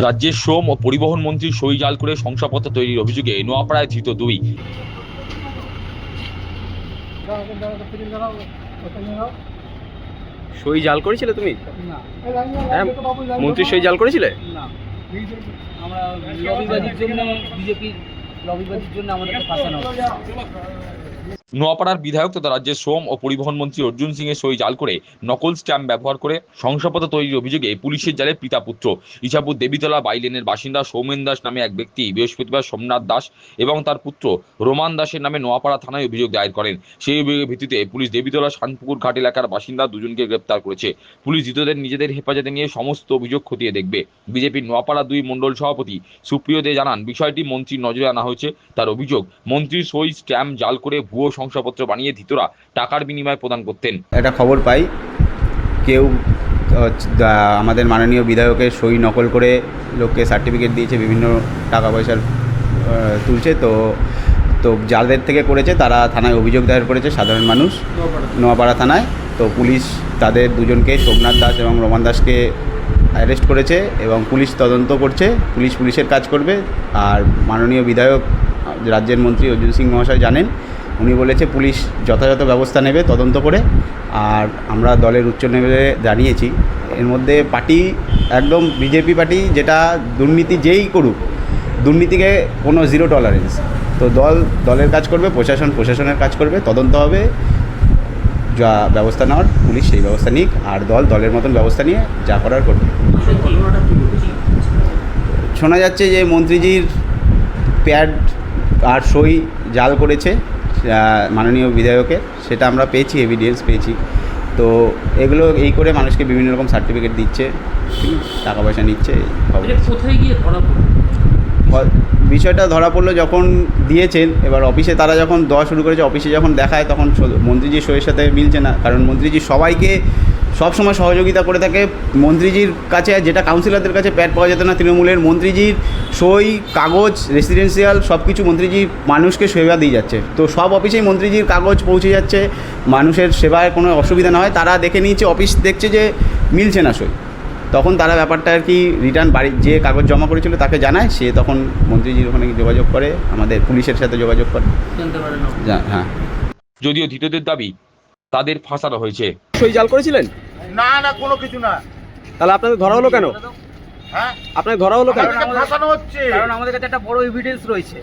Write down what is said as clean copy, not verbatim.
রাজ্যের শ্রম ও পরিবহন মন্ত্রী সই জাল করে শংসাপত্র তৈরির অভিযোগে নোয়াপাড়ায় ধৃত দুই। সই জাল করেছিলে তুমি? না, হ্যাঁ, মন্ত্রী সই জাল করেছিলে? না, আমরা লবিবাজির জন্য বিজেপির লবিবাজির জন্য আমাদেরকে ফাঁসানো হচ্ছে। নোয়াপাড়ার বিধায়ক তথা রাজ্যের শ্রম ও পরিবহন মন্ত্রী অর্জুন সিং এর সই জাল করে নকল স্ট্যাম্প ব্যবহার করে শংসাপত্র তৈরির অভিযোগে পুলিশের জালে পিতা পুত্র। ইছাপুর দেবীতলা বাইলেনের বাসিন্দা সৌমেন দাস নামে এক ব্যক্তি বৃহস্পতিবার সোমনাথ দাস এবং তার পুত্র রোমান দাসের নামে নোয়াপাড়া থানায় অভিযোগ দায়ের করেন। সেই অভিযোগের ভিত্তিতে পুলিশ দেবীতলা শানপুকুর ঘাট এলাকার বাসিন্দা দুজনকে গ্রেপ্তার করেছে। পুলিশ ধৃতদের নিজেদের হেফাজতে নিয়ে সমস্ত অভিযোগ খতিয়ে দেখবে। বিজেপির নোয়াপাড়া 2 মণ্ডল সভাপতি সুপ্রিয় দে জানান, বিষয়টি মন্ত্রীর নজরে আনা হয়েছে। তার অভিযোগ, মন্ত্রীর সই স্ট্যাম্প জাল করে ভুয়ো শংসাপত্র বানিয়ে ধৃতরা টাকার বিনিময়ে প্রদান করতেন। একটা খবর পাই, কেউ আমাদের মাননীয় বিধায়কের সই নকল করে লোককে সার্টিফিকেট দিয়েছে, বিভিন্ন টাকা পয়সার তুলছে। তো যাদের থেকে করেছে তারা থানায় অভিযোগ দায়ের করেছে, সাধারণ মানুষ, নোয়াপাড়া থানায়। তো পুলিশ তাদের দুজনকে, সোমনাথ দাস এবং রোমান দাসকে অ্যারেস্ট করেছে এবং পুলিশ তদন্ত করছে। পুলিশের কাজ করবে। আর মাননীয় বিধায়ক রাজ্যের মন্ত্রী অর্জুন সিং মহাশয় জানেন, উনি বলেছে পুলিশ যথাযথ ব্যবস্থা নেবে তদন্ত করে। আর আমরা দলের উচ্চ লেভেলে জানিয়েছি, এর মধ্যে পার্টি একদম বিজেপি পার্টি, যেটা দুর্নীতি যেই করুক, দুর্নীতিকে কোনো জিরো টলারেন্স। তো দলের কাজ করবে, প্রশাসনের কাজ করবে, তদন্ত হবে, যা ব্যবস্থা নেওয়ার পুলিশ সেই ব্যবস্থা নিক, আর দলের মতন ব্যবস্থা নিয়ে যা করার করবে। শোনা যাচ্ছে যে মন্ত্রীজির প্যাড আর সই জাল করেছে মাননীয় বিধায়কের, সেটা আমরা পেয়েছি, এভিডেন্স পেয়েছি। তো এগুলো এই করে মানুষকে বিভিন্ন রকম সার্টিফিকেট দিচ্ছে, টাকা পয়সা নিচ্ছে। কোথায় গিয়ে ধরা পড়লো? বিষয়টা ধরা পড়লো যখন দিয়েছেন, এবার অফিসে তারা যখন দেওয়া শুরু করেছে, অফিসে যখন দেখায় তখন মন্ত্রীজির সইয়ের সাথে মিলছে না। কারণ মন্ত্রীজি সবাইকে সবসময় সহযোগিতা করে থাকে। মন্ত্রীজির কাছে যেটা কাউন্সিলরদের কাছে প্যাড পাওয়া যেত না তৃণমূলের, মন্ত্রীজির সই, কাগজ, রেসিডেন্সিয়াল সব কিছু মন্ত্রীজি মানুষকে সেবা দিয়ে যাচ্ছে। তো সব অফিসেই মন্ত্রীজির কাগজ পৌঁছে যাচ্ছে, মানুষের সেবায় কোনো অসুবিধা না হয়। তারা দেখে নিয়েছে, অফিস দেখছে যে মিলছে না সই, তখন তারা ব্যাপারটা আর কি রিটার্ন বাড়ি যে কাগজ জমা করেছিল তাকে জানায়। সে তখন মন্ত্রীজির ওখানে যোগাযোগ করে, আমাদের পুলিশের সাথে যোগাযোগ করে। হ্যাঁ, যদিও ধৃতদের দাবি তাদের ফাঁসানো হয়েছে। সই জাল করেছিলেন? না না, কোনো কিছু না। তাহলে আপনাদের ধরা হলো কেন? হ্যাঁ, আপনাদের ধরা হলো কেন? আমাদেরকে ফাঁসানো হচ্ছে। কারণ আমাদের কাছে একটা বড় এভিডেন্স রয়েছে।